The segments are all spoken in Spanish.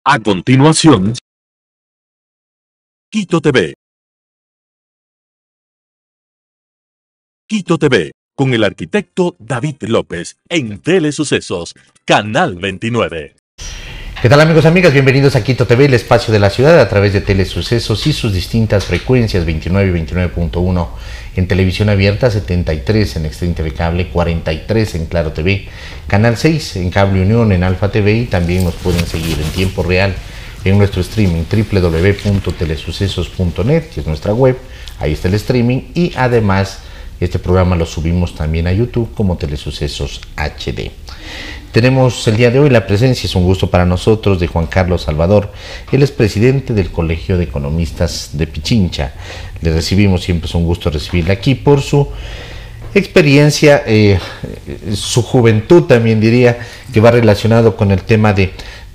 A continuación, Quito TV. Quito TV, con el arquitecto David López, en Telesucesos, Canal 29. ¿Qué tal, amigos y amigas? Bienvenidos a Quito TV, el espacio de la ciudad a través de Telesucesos y sus distintas frecuencias, 29 y 29.1 en televisión abierta, 73 en Extreme TV Cable, 43 en Claro TV, Canal 6 en Cable Unión, en Alfa TV, y también nos pueden seguir en tiempo real en nuestro streaming www.telesucesos.net, que es nuestra web. Ahí está el streaming, y además este programa lo subimos también a YouTube como Telesucesos HD. Tenemos el día de hoy la presencia, es un gusto para nosotros, de Juan Carlos Salvador. Él es presidente del Colegio de Economistas de Pichincha. Le recibimos, siempre es un gusto recibirle aquí por su experiencia, su juventud también diría, que va relacionado con el tema de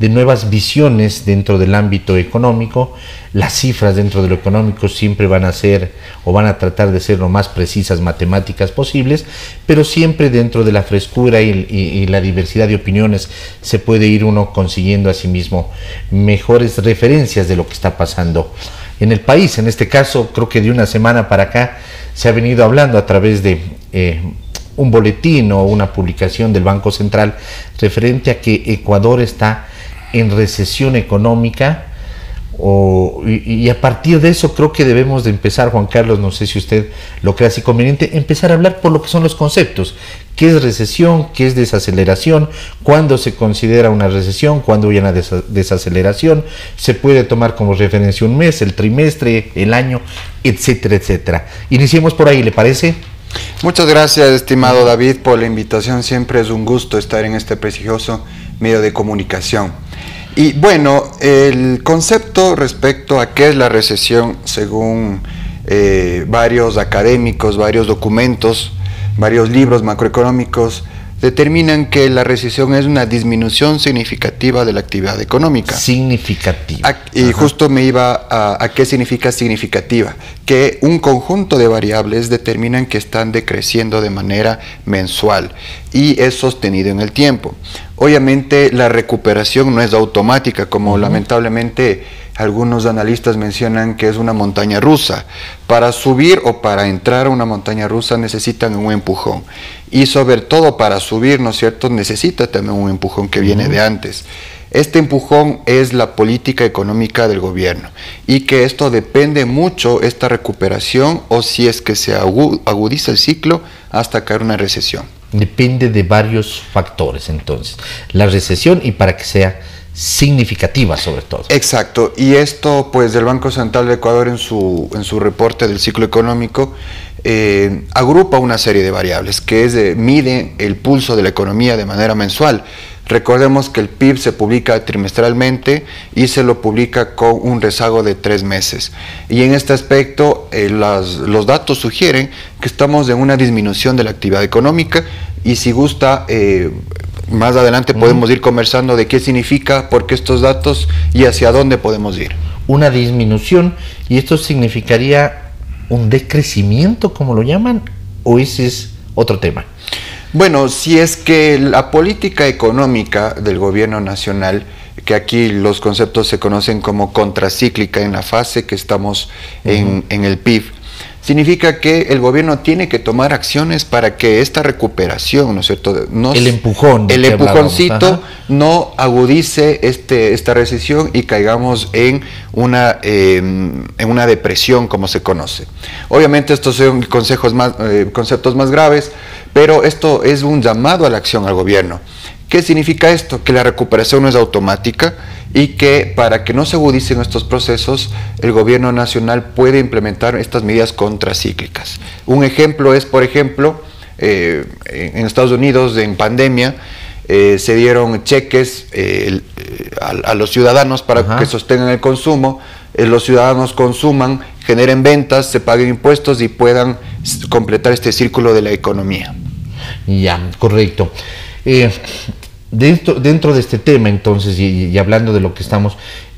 nuevas visiones dentro del ámbito económico. Las cifras dentro de lo económico siempre van a ser, o van a tratar de ser lo más precisas, matemáticas posibles, pero siempre dentro de la frescura y la diversidad de opiniones se puede ir uno consiguiendo a sí mismo mejores referencias de lo que está pasando en el país. En este caso, creo que de una semana para acá se ha venido hablando a través de un boletín o una publicación del Banco Central referente a que Ecuador está en recesión económica, y a partir de eso creo que debemos de empezar, Juan Carlos, no sé si usted lo cree así conveniente, empezar a hablar por lo que son los conceptos. ¿Qué es recesión? ¿Qué es desaceleración? ¿Cuándo se considera una recesión? ¿Cuándo hay una desaceleración? ¿Se puede tomar como referencia un mes, el trimestre, el año, etcétera, etcétera? Iniciemos por ahí, ¿le parece? Muchas gracias, estimado David, por la invitación. Siempre es un gusto estar en este prestigioso medio de comunicación. Y bueno, el concepto respecto a qué es la recesión, según varios académicos, varios documentos, varios libros macroeconómicos, determinan que la recesión es una disminución significativa de la actividad económica. Significativa. Y justo me iba a qué significa significativa. Que un conjunto de variables determinan que están decreciendo de manera mensual y es sostenido en el tiempo. Obviamente la recuperación no es automática, como lamentablemente algunos analistas mencionan que es una montaña rusa. Para subir o para entrar a una montaña rusa necesitan un empujón. Y sobre todo para subir, ¿no es cierto?, necesita también un empujón que viene de antes. Este empujón es la política económica del gobierno, y que esto depende mucho, esta recuperación, o si es que se agudiza el ciclo hasta caer una recesión. Depende de varios factores, entonces, la recesión, y para que sea significativa sobre todo. Exacto, y esto pues del Banco Central de Ecuador en su reporte del ciclo económico agrupa una serie de variables que mide el pulso de la economía de manera mensual. Recordemos que el PIB se publica trimestralmente y se lo publica con un rezago de 3 meses. Y en este aspecto los datos sugieren que estamos en una disminución de la actividad económica, y si gusta más adelante podemos ir conversando de qué significa, por qué estos datos y hacia dónde podemos ir. Una disminución, y esto significaría un decrecimiento, como lo llaman, o ese es otro tema. Bueno, si es que la política económica del gobierno nacional, que aquí los conceptos se conocen como contracíclica en la fase que estamos en el PIB, significa que el gobierno tiene que tomar acciones para que esta recuperación, ¿no es cierto?, el empujoncito no agudice esta recesión y caigamos en una depresión, como se conoce. Obviamente estos son conceptos más graves, pero esto es un llamado a la acción al gobierno. ¿Qué significa esto? Que la recuperación no es automática, y que para que no se agudicen estos procesos, el gobierno nacional puede implementar estas medidas contracíclicas. Un ejemplo es, por ejemplo, en Estados Unidos, en pandemia, se dieron cheques a los ciudadanos para que sostengan el consumo, los ciudadanos consuman, generen ventas, se paguen impuestos y puedan completar este círculo de la economía. Ya, correcto. Dentro de este tema, entonces, y hablando de lo que estamos,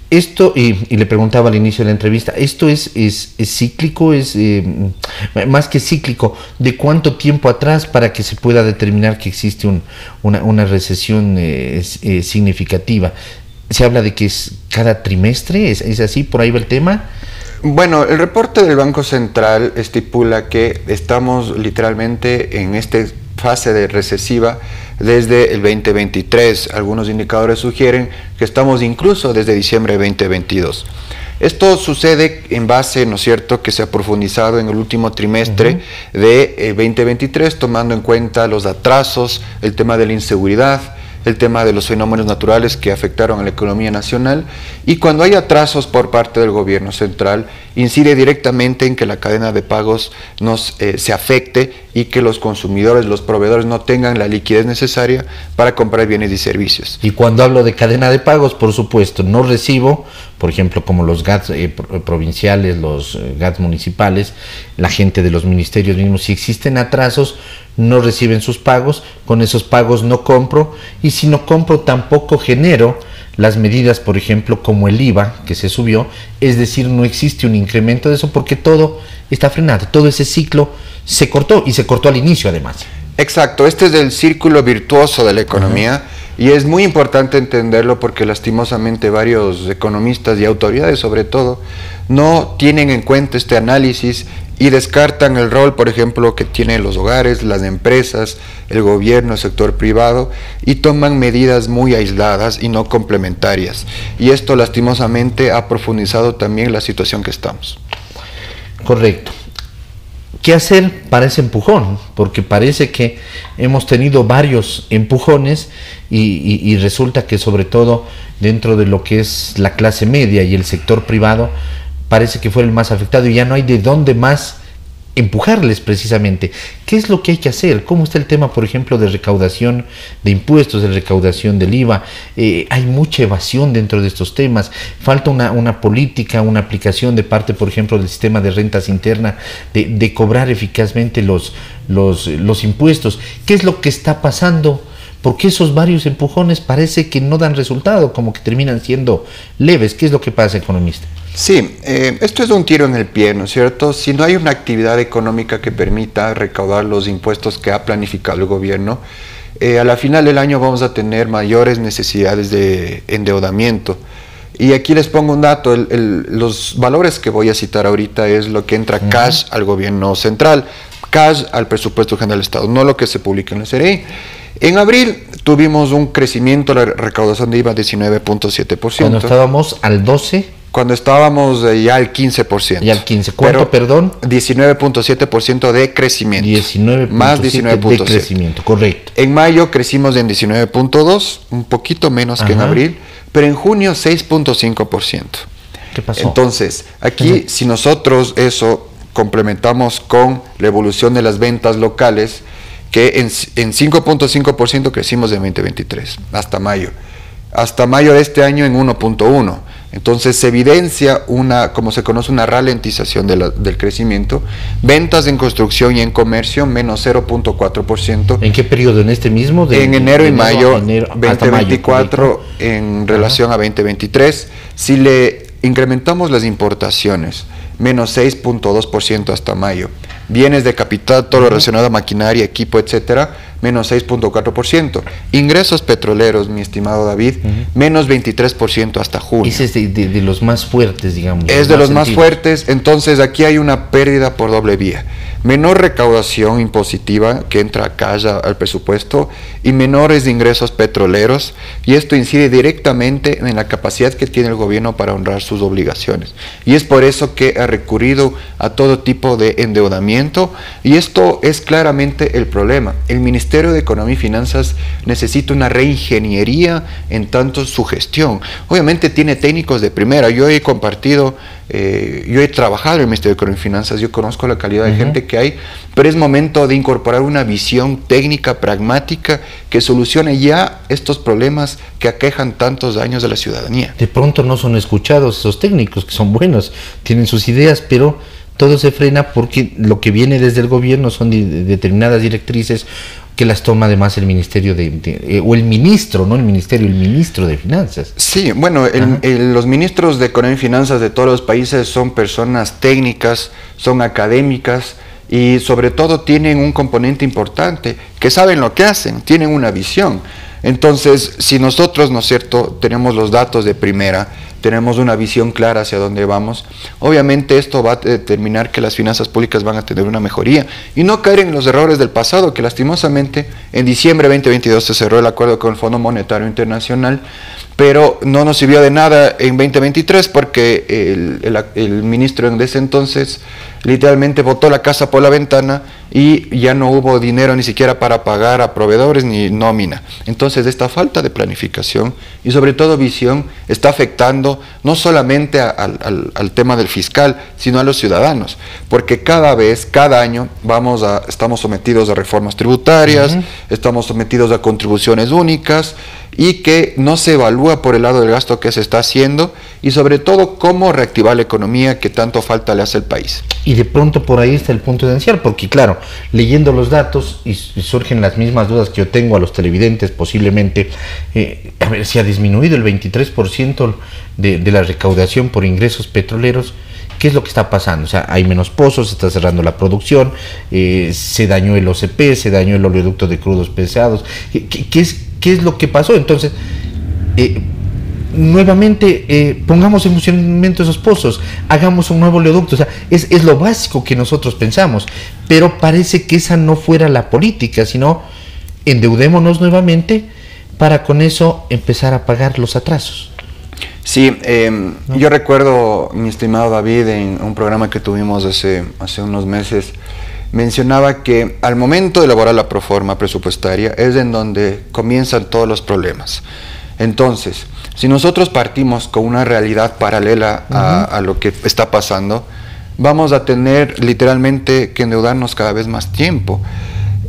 esto, y le preguntaba al inicio de la entrevista, ¿esto es cíclico? ¿Es más que cíclico? ¿De cuánto tiempo atrás para que se pueda determinar que existe una recesión significativa? se habla de que es cada trimestre, ¿es así? ¿Por ahí va el tema? Bueno, el reporte del Banco Central estipula que estamos literalmente en esta fase de recesiva desde el 2023. Algunos indicadores sugieren que estamos incluso desde diciembre de 2022. Esto sucede en base, ¿no es cierto?, que se ha profundizado en el último trimestre de 2023, tomando en cuenta los atrasos, el tema de la inseguridad, el tema de los fenómenos naturales que afectaron a la economía nacional, y cuando hay atrasos por parte del gobierno central, incide directamente en que la cadena de pagos se afecte y que los consumidores, los proveedores no tengan la liquidez necesaria para comprar bienes y servicios. Y cuando hablo de cadena de pagos, por supuesto, no recibo, por ejemplo, como los GATS provinciales, los GATS municipales, la gente de los ministerios mismos, si existen atrasos, no reciben sus pagos, con esos pagos no compro, y si no compro tampoco genero las medidas, por ejemplo, como el IVA que se subió, es decir, no existe un incremento de eso porque todo está frenado, todo ese ciclo se cortó, y se cortó al inicio además. Exacto, este es el círculo virtuoso de la economía, y es muy importante entenderlo porque lastimosamente varios economistas y autoridades sobre todo no tienen en cuenta este análisis y descartan el rol, por ejemplo, que tienen los hogares, las empresas, el gobierno, el sector privado, y toman medidas muy aisladas y no complementarias. Y esto lastimosamente ha profundizado también la situación que estamos. Correcto. ¿Qué hacer para ese empujón? Porque parece que hemos tenido varios empujones y resulta que sobre todo dentro de lo que es la clase media y el sector privado parece que fue el más afectado y ya no hay de dónde más empujarles precisamente. ¿Qué es lo que hay que hacer? ¿Cómo está el tema, por ejemplo, de recaudación de impuestos, de recaudación del IVA? Hay mucha evasión dentro de estos temas. Falta una política, una aplicación de parte, por ejemplo, del sistema de rentas interna de cobrar eficazmente los impuestos. ¿Qué es lo que está pasando? Porque esos varios empujones parece que no dan resultado, como que terminan siendo leves. ¿Qué es lo que pasa, economista? Sí, esto es un tiro en el pie, ¿no es cierto? Si no hay una actividad económica que permita recaudar los impuestos que ha planificado el gobierno, a la final del año vamos a tener mayores necesidades de endeudamiento. Y aquí les pongo un dato, los valores que voy a citar ahorita es lo que entra cash al gobierno central, cash al presupuesto general del Estado, no lo que se publica en el CRI. En abril tuvimos un crecimiento de la recaudación de IVA de 19.7%. Cuando estábamos al 12%. Cuando estábamos ya al 15%. Ya al 15%. ¿Cuánto, perdón? 19.7% de crecimiento. 19.7% más 19.7% de crecimiento, correcto. En mayo crecimos en 19.2%, un poquito menos que en abril, pero en junio 6.5%. ¿Qué pasó? Entonces, aquí si nosotros eso complementamos con la evolución de las ventas locales, que en 5.5% crecimos de 2023 hasta mayo. Hasta mayo de este año en 1.1%. Entonces se evidencia como se conoce, una ralentización del crecimiento. Ventas en construcción y en comercio, menos 0.4%. ¿En qué periodo? ¿En este mismo? En enero y mayo, enero, 2024 mayo, en relación a 2023. Si le incrementamos las importaciones, menos 6.2% hasta mayo. Bienes de capital, todo lo relacionado a maquinaria, equipo, etcétera, menos 6.4%. Ingresos petroleros, mi estimado David, menos 23% hasta junio. Ese es de los más fuertes, digamos. Es de los más fuertes, entonces aquí hay una pérdida por doble vía. Menor recaudación impositiva que entra acá ya al presupuesto y menores ingresos petroleros, y esto incide directamente en la capacidad que tiene el gobierno para honrar sus obligaciones. Y es por eso que ha recurrido a todo tipo de endeudamiento, y esto es claramente el problema. El Ministerio de Economía y Finanzas necesita una reingeniería en tanto su gestión. Obviamente tiene técnicos de primera. Yo he compartido, yo he trabajado en el Ministerio de Economía y Finanzas, yo conozco la calidad de gente que hay, pero es momento de incorporar una visión técnica, pragmática, que solucione ya estos problemas que aquejan tantos años de la ciudadanía. De pronto no son escuchados esos técnicos, que son buenos, tienen sus ideas, pero todo se frena porque lo que viene desde el gobierno son determinadas directrices que las toma además el Ministerio o el ministro, no el Ministerio, el Ministro de Finanzas. Sí, bueno, los ministros de Economía y Finanzas de todos los países son personas técnicas, son académicas y sobre todo tienen un componente importante, que saben lo que hacen, tienen una visión. Entonces, si nosotros, ¿no es cierto?, tenemos los datos de primera, tenemos una visión clara hacia dónde vamos, obviamente esto va a determinar que las finanzas públicas van a tener una mejoría y no caer en los errores del pasado, que lastimosamente en diciembre de 2022 se cerró el acuerdo con el Fondo Monetario Internacional, pero no nos sirvió de nada en 2023 porque el ministro de ese entonces literalmente botó la casa por la ventana y ya no hubo dinero ni siquiera para pagar a proveedores ni nómina. Entonces esta falta de planificación y sobre todo visión está afectando no solamente al tema del fiscal, sino a los ciudadanos, porque cada año estamos sometidos a reformas tributarias, estamos sometidos a contribuciones únicas y que no se evalúa por el lado del gasto que se está haciendo y sobre todo cómo reactivar la economía que tanto falta le hace al país. Y de pronto por ahí está el punto esencial, porque claro, leyendo los datos y surgen las mismas dudas que yo tengo a los televidentes posiblemente, a ver si ha disminuido el 23% de la recaudación por ingresos petroleros. ¿Qué es lo que está pasando? O sea, hay menos pozos, se está cerrando la producción, se dañó el OCP, se dañó el oleoducto de crudos pesados. ¿Qué es lo que pasó? Entonces, nuevamente, pongamos en funcionamiento esos pozos, hagamos un nuevo oleoducto. O sea, es lo básico que nosotros pensamos, pero parece que esa no fuera la política, sino endeudémonos nuevamente para con eso empezar a pagar los atrasos. Sí, yo recuerdo, mi estimado David, en un programa que tuvimos hace unos meses, mencionaba que al momento de elaborar la proforma presupuestaria es en donde comienzan todos los problemas. Entonces, si nosotros partimos con una realidad paralela a lo que está pasando, vamos a tener literalmente que endeudarnos cada vez más tiempo.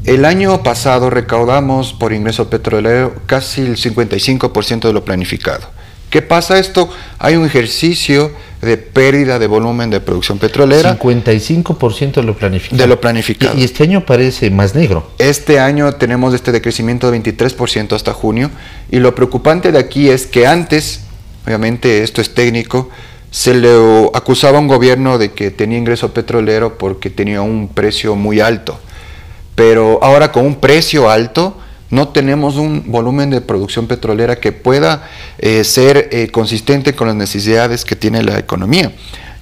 El año pasado recaudamos por ingreso petrolero casi el 55% de lo planificado. ¿Qué pasa esto? Hay un ejercicio de pérdida de volumen de producción petrolera. 55% de lo planificado. De lo planificado. Y este año parece más negro. Este año tenemos este decrecimiento de 23% hasta junio. Y lo preocupante de aquí es que antes, obviamente esto es técnico, se le acusaba a un gobierno de que tenía ingreso petrolero porque tenía un precio muy alto. Pero ahora con un precio alto, no tenemos un volumen de producción petrolera que pueda ser consistente con las necesidades que tiene la economía.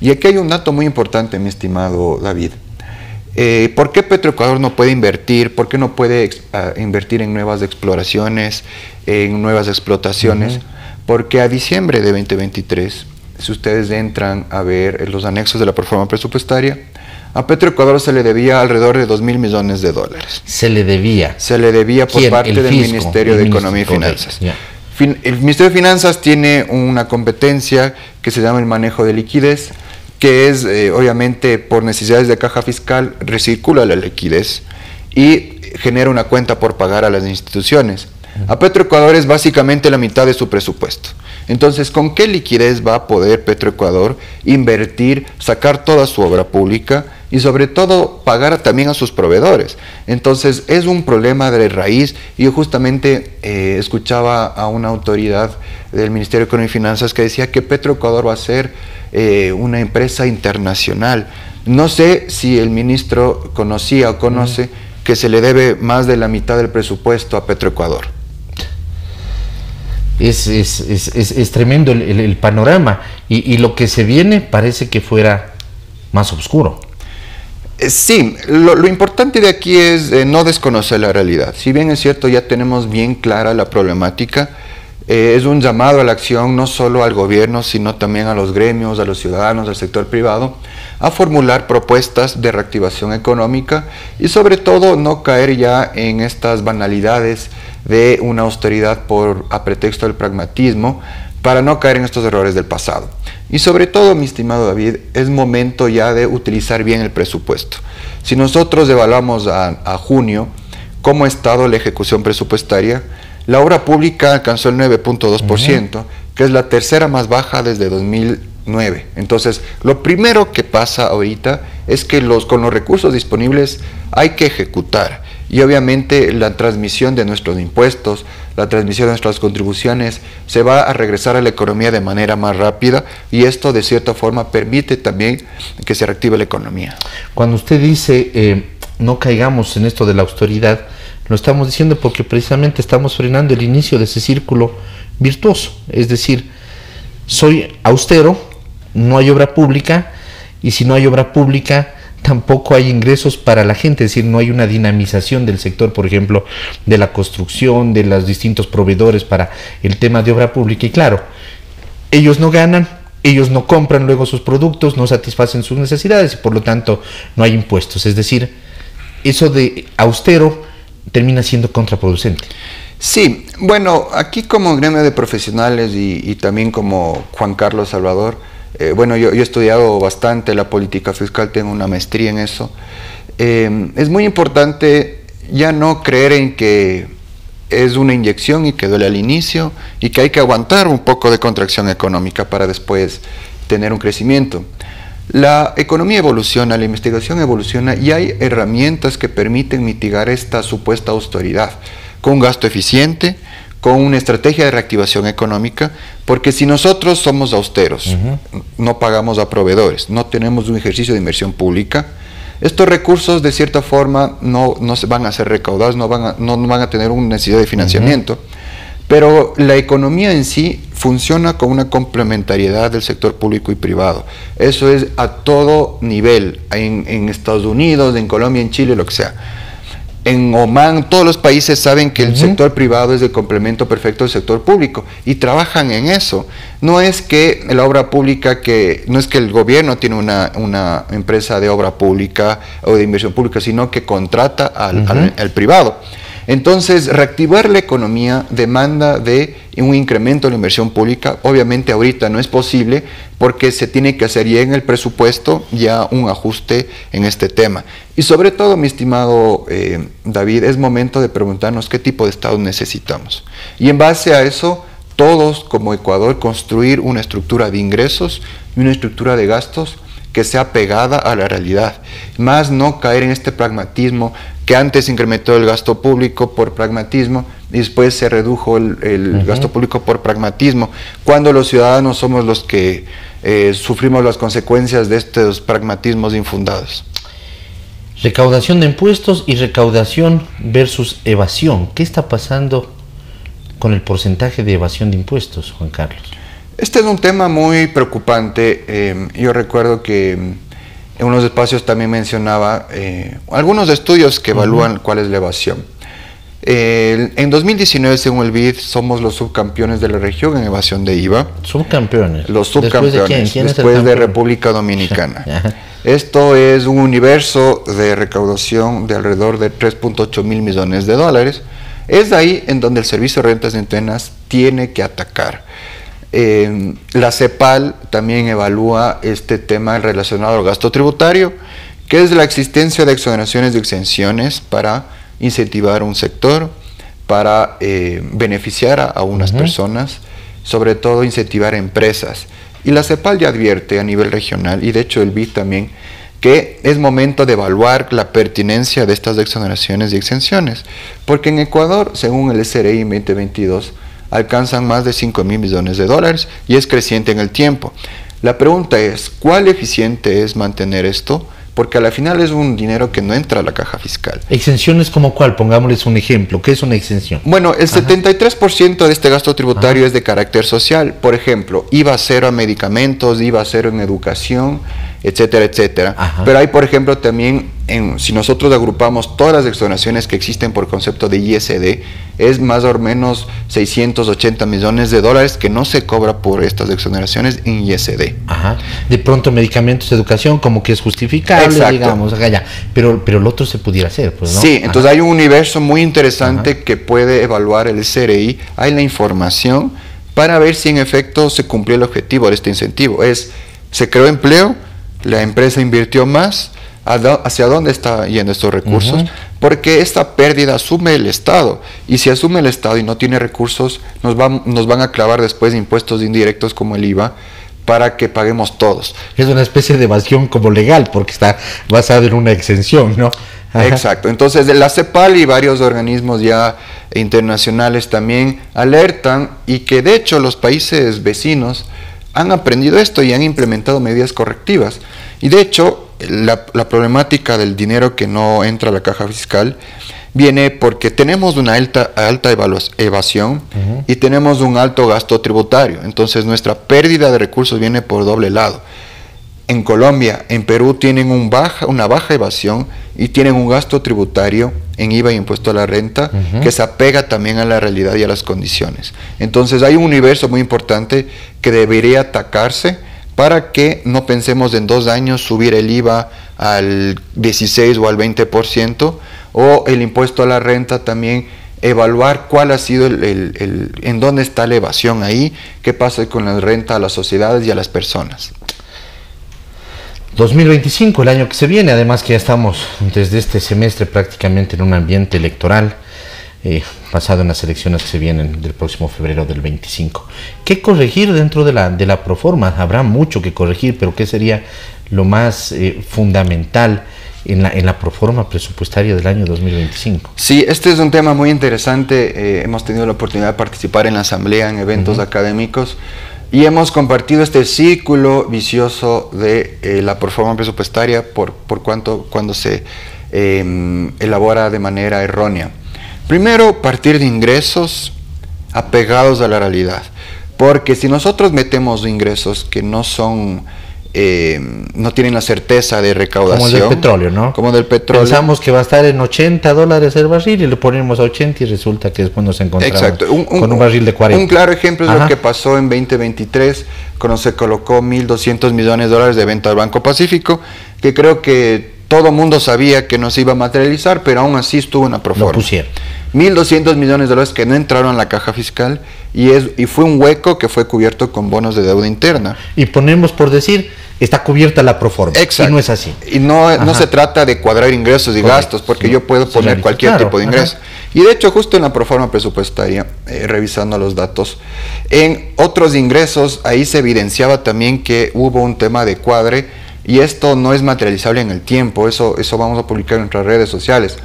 Y aquí hay un dato muy importante, mi estimado David. ¿Por qué Petroecuador no puede invertir? ¿Por qué no puede invertir en nuevas exploraciones, en nuevas explotaciones? Porque a diciembre de 2023, si ustedes entran a ver los anexos de la proforma presupuestaria, a Petroecuador se le debía alrededor de 2.000 millones de dólares. ¿Se le debía? Se le debía por parte del Ministerio de Economía y Finanzas. El Ministerio de Finanzas tiene una competencia que se llama el manejo de liquidez, que es, obviamente, por necesidades de caja fiscal, recircula la liquidez y genera una cuenta por pagar a las instituciones. A Petroecuador es básicamente la mitad de su presupuesto. Entonces, ¿con qué liquidez va a poder Petroecuador invertir, sacar toda su obra pública y sobre todo pagar también a sus proveedores? Entonces, es un problema de raíz. Y yo justamente escuchaba a una autoridad del Ministerio de Economía y Finanzas que decía que Petroecuador va a ser una empresa internacional. No sé si el ministro conocía o conoce que se le debe más de la mitad del presupuesto a Petroecuador. Es tremendo el panorama y lo que se viene parece que fuera más oscuro. Sí, lo importante de aquí es no desconocer la realidad. Si bien es cierto, ya tenemos bien clara la problemática, es un llamado a la acción no solo al gobierno, sino también a los gremios, a los ciudadanos, al sector privado, a formular propuestas de reactivación económica y sobre todo no caer ya en estas banalidades de una austeridad a pretexto del pragmatismo, para no caer en estos errores del pasado. Y sobre todo, mi estimado David, es momento ya de utilizar bien el presupuesto. Si nosotros evaluamos a junio cómo ha estado la ejecución presupuestaria, la obra pública alcanzó el 9.2%, que es la tercera más baja desde 2009. Entonces, lo primero que pasa ahorita es que con los recursos disponibles hay que ejecutar. Y obviamente la transmisión de nuestros impuestos, la transmisión de nuestras contribuciones se va a regresar a la economía de manera más rápida y esto de cierta forma permite también que se reactive la economía. Cuando usted dice no caigamos en esto de la austeridad, Lo estamos diciendo porque precisamente estamos frenando el inicio de ese círculo virtuoso. Es decir, soy austero, no hay obra pública, y si no hay obra pública, tampoco hay ingresos para la gente. Es decir, no hay una dinamización del sector, por ejemplo, de la construcción, de los distintos proveedores para el tema de obra pública. Y claro, ellos no ganan, ellos no compran luego sus productos, no satisfacen sus necesidades y por lo tanto no hay impuestos. Es decir, eso de austero termina siendo contraproducente. Sí, bueno, aquí como gremio de profesionales y también como Juan Carlos Salvador, bueno, yo he estudiado bastante la política fiscal, tengo una maestría en eso. Es muy importante ya no creer en que es una inyección y que duele al inicio y que hay que aguantar un poco de contracción económica para después tener un crecimiento. La economía evoluciona, la investigación evoluciona y hay herramientas que permiten mitigar esta supuesta austeridad con un gasto eficiente, con una estrategia de reactivación económica, porque si nosotros somos austeros, no pagamos a proveedores, no tenemos un ejercicio de inversión pública, estos recursos de cierta forma no se van a ser recaudados, no van a tener una necesidad de financiamiento, pero la economía en sí funciona con una complementariedad del sector público y privado. Eso es a todo nivel, en Estados Unidos, en Colombia, en Chile, lo que sea. En Oman, todos los países saben que el sector privado es el complemento perfecto del sector público y trabajan en eso. No es que la obra pública, no es que el gobierno tiene una empresa de obra pública o de inversión pública, sino que contrata al privado. Entonces, reactivar la economía demanda de un incremento de la inversión pública. Obviamente ahorita no es posible porque se tiene que hacer ya en el presupuesto ya un ajuste en este tema. Y sobre todo, mi estimado David, es momento de preguntarnos qué tipo de Estado necesitamos. Y en base a eso, todos como Ecuador construir una estructura de ingresos y una estructura de gastos que sea pegada a la realidad, más no caer en este pragmatismo que antes incrementó el gasto público por pragmatismo y después se redujo el gasto público por pragmatismo, cuando los ciudadanos somos los que sufrimos las consecuencias de estos pragmatismos infundados. Recaudación de impuestos y recaudación versus evasión. ¿Qué está pasando con el porcentaje de evasión de impuestos, Juan Carlos? Este es un tema muy preocupante. Yo recuerdo que en unos espacios también mencionaba algunos estudios que evalúan cuál es la evasión. En 2019, según el BID, somos los subcampeones de la región en evasión de IVA. ¿Subcampeones? Los subcampeones, ¿después de quién? Después de República Dominicana. Esto es un universo de recaudación de alrededor de 3.8 mil millones de dólares. Es ahí en donde el Servicio de Rentas Internas tiene que atacar. La CEPAL también evalúa este tema relacionado al gasto tributario, que es la existencia de exoneraciones y exenciones para incentivar un sector, para beneficiar a unas personas, sobre todo incentivar empresas. Y la CEPAL ya advierte a nivel regional, y de hecho el BID también, que es momento de evaluar la pertinencia de estas exoneraciones y exenciones, porque en Ecuador, según el SRI 2022, alcanzan más de 5 mil millones de dólares y es creciente en el tiempo. La pregunta es, ¿cuál eficiente es mantener esto? Porque a la final es un dinero que no entra a la caja fiscal. ¿Exenciones como cuál? Pongámosles un ejemplo. ¿Qué es una exención? Bueno, el 73% de este gasto tributario es de carácter social. Por ejemplo, IVA cero a medicamentos, IVA cero en educación, etcétera, etcétera. Pero hay, por ejemplo, también, si nosotros agrupamos todas las exoneraciones que existen por concepto de ISD, es más o menos 680 millones de dólares que no se cobra por estas exoneraciones en ISD. De pronto medicamentos, educación, como que es justificable, digamos, ya. Pero el otro se pudiera hacer, pues, ¿no? Sí, entonces hay un universo muy interesante que puede evaluar el SRI, hay la información para ver si en efecto se cumplió el objetivo de este incentivo. Se creó empleo, la empresa invirtió más, ¿hacia dónde está yendo estos recursos? Porque esta pérdida asume el Estado, y si asume el Estado y no tiene recursos, nos van a clavar después impuestos indirectos como el IVA, para que paguemos todos. Es una especie de evasión como legal, porque está basado en una exención, ¿no? Exacto. Entonces, la CEPAL y varios organismos ya internacionales también alertan, y que de hecho los países vecinos han aprendido esto y han implementado medidas correctivas. Y de hecho, la problemática del dinero que no entra a la caja fiscal viene porque tenemos una alta evasión y tenemos un alto gasto tributario. Entonces nuestra pérdida de recursos viene por doble lado. En Colombia, en Perú tienen una baja evasión y tienen un gasto tributario en IVA y impuesto a la renta que se apega también a la realidad y a las condiciones. Entonces hay un universo muy importante que debería atacarse para que no pensemos en 2 años subir el IVA al 16 o al 20%, o el impuesto a la renta también, evaluar cuál ha sido en dónde está la evasión ahí, qué pasa con la renta a las sociedades y a las personas. 2025, el año que se viene, además que ya estamos desde este semestre prácticamente en un ambiente electoral, basado en las elecciones que se vienen del próximo febrero del 25. ¿Qué corregir dentro de la proforma? Habrá mucho que corregir, pero ¿qué sería lo más fundamental en la proforma presupuestaria del año 2025? Sí, este es un tema muy interesante. Hemos tenido la oportunidad de participar en la asamblea, en eventos académicos, y hemos compartido este círculo vicioso de la proforma presupuestaria cuando se elabora de manera errónea. Primero, partir de ingresos apegados a la realidad, porque si nosotros metemos ingresos que no son, no tienen la certeza de recaudación, como el del petróleo, ¿no? Como del petróleo. Pensamos que va a estar en $80 el barril y le ponemos a 80 y resulta que después nos encontramos con un barril de 40. Un claro ejemplo es lo que pasó en 2023, cuando se colocó $1.200 millones de venta al Banco Pacífico, que creo que todo el mundo sabía que no se iba a materializar, pero aún así estuvo en la proforma. Lo pusieron. $1.200 millones que no entraron a la caja fiscal y fue un hueco que fue cubierto con bonos de deuda interna. Y ponemos por decir, está cubierta la proforma. Exacto. Y no es así. Y no se trata de cuadrar ingresos y gastos, porque yo puedo poner cualquier tipo de ingreso. Y de hecho, justo en la proforma presupuestaria, revisando los datos, en otros ingresos, ahí se evidenciaba también que hubo un tema de cuadre, y esto no es materializable en el tiempo. Eso vamos a publicar en nuestras redes sociales.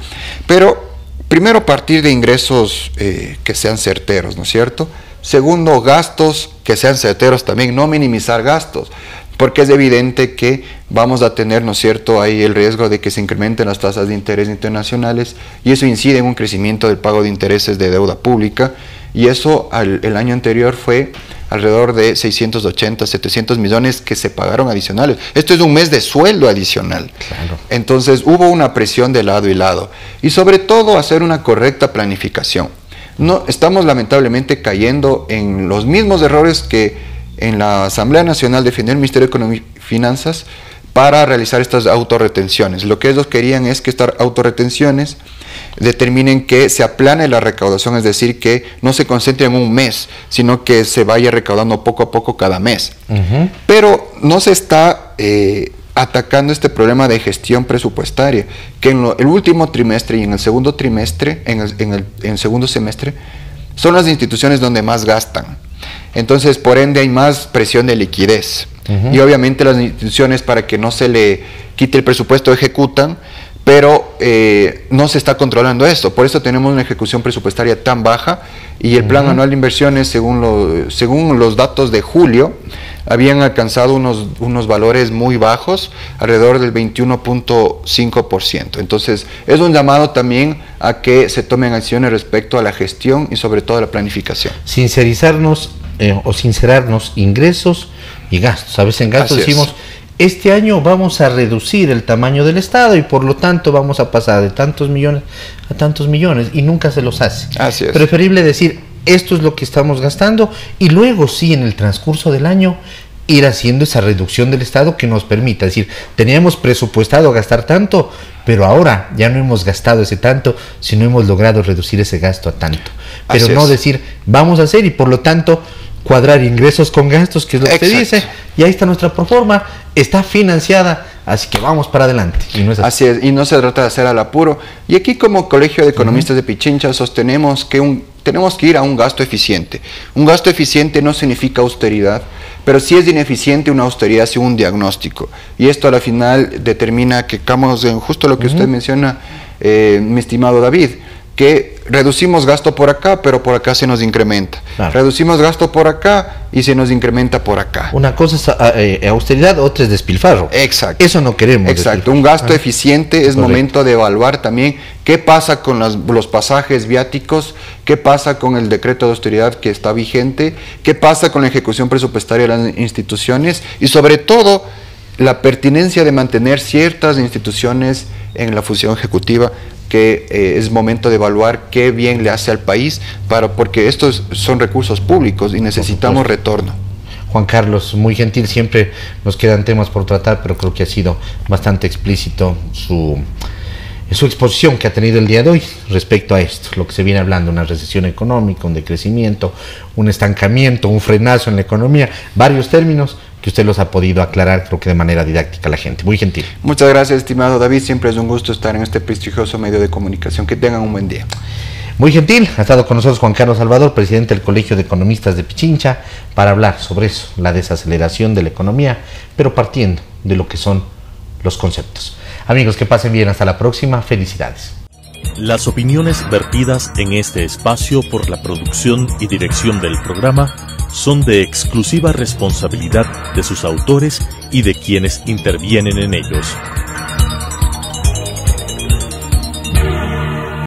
Pero primero, partir de ingresos que sean certeros, ¿no es cierto? Segundo, gastos que sean certeros también, no minimizar gastos, porque es evidente que vamos a tener, ¿no es cierto?, ahí el riesgo de que se incrementen las tasas de interés internacionales, y eso incide en un crecimiento del pago de intereses de deuda pública, y eso el año anterior fue alrededor de 680, 700 millones que se pagaron adicionales. Esto es un mes de sueldo adicional. Claro. Entonces hubo una presión de lado y lado. Y sobre todo hacer una correcta planificación. No, estamos lamentablemente cayendo en los mismos errores que en la Asamblea Nacional defendió el Ministerio de Economía y Finanzas para realizar estas autorretenciones. Lo que ellos querían es que estas autorretenciones determinen que se aplane la recaudación, es decir, que no se concentre en un mes, sino que se vaya recaudando poco a poco cada mes. Pero no se está atacando este problema de gestión presupuestaria, que en el último trimestre y en el segundo trimestre, en el segundo semestre, son las instituciones donde más gastan. Entonces, por ende, hay más presión de liquidez. Y obviamente las instituciones, para que no se le quite el presupuesto, ejecutan, pero no se está controlando esto. Por eso tenemos una ejecución presupuestaria tan baja, y el plan anual de inversiones, según los datos de julio, habían alcanzado unos valores muy bajos, alrededor del 21.5%. Entonces, es un llamado también a que se tomen acciones respecto a la gestión y sobre todo a la planificación. Sincerarnos ingresos y gastos. A veces en gastos decimos, este año vamos a reducir el tamaño del Estado y por lo tanto vamos a pasar de tantos millones a tantos millones, y nunca se los hace. Así es. Preferible decir, esto es lo que estamos gastando, y luego sí, en el transcurso del año, ir haciendo esa reducción del Estado que nos permita decir, teníamos presupuestado gastar tanto, pero ahora ya no hemos gastado ese tanto, sino hemos logrado reducir ese gasto a tanto. Pero Así no es. decir, vamos a hacer, y por lo tanto cuadrar ingresos con gastos, que es lo que se dice, y ahí está nuestra proforma, está financiada, así que vamos para adelante. Y no es así es, y no se trata de hacer al apuro. Y aquí, como Colegio de Economistas de Pichincha, sostenemos que tenemos que ir a un gasto eficiente. Un gasto eficiente no significa austeridad, pero sí es ineficiente una austeridad sin un diagnóstico. Y esto a la final determina que estamos en justo lo que usted menciona, mi estimado David, que reducimos gasto por acá, pero por acá se nos incrementa. Claro. Reducimos gasto por acá y se nos incrementa por acá. Una cosa es austeridad, otra es despilfarro. Exacto. Eso no queremos. Exacto. Un gasto eficiente. Es correcto. Momento de evaluar también qué pasa con los pasajes viáticos, qué pasa con el decreto de austeridad que está vigente, qué pasa con la ejecución presupuestaria de las instituciones y sobre todo la pertinencia de mantener ciertas instituciones en la función ejecutiva, que es momento de evaluar qué bien le hace al país, porque estos son recursos públicos y necesitamos retorno. Juan Carlos, muy gentil, siempre nos quedan temas por tratar, pero creo que ha sido bastante explícito su exposición que ha tenido el día de hoy respecto a esto, lo que se viene hablando, una recesión económica, un decrecimiento, un estancamiento, un frenazo en la economía, varios términos que usted los ha podido aclarar, creo que de manera didáctica a la gente. Muy gentil. Muchas gracias, estimado David, siempre es un gusto estar en este prestigioso medio de comunicación. Que tengan un buen día. Muy gentil, ha estado con nosotros Juan Carlos Salvador, presidente del Colegio de Economistas de Pichincha, para hablar sobre eso, la desaceleración de la economía, pero partiendo de lo que son los conceptos. Amigos, que pasen bien, hasta la próxima, felicidades. Las opiniones vertidas en este espacio por la producción y dirección del programa son de exclusiva responsabilidad de sus autores y de quienes intervienen en ellos.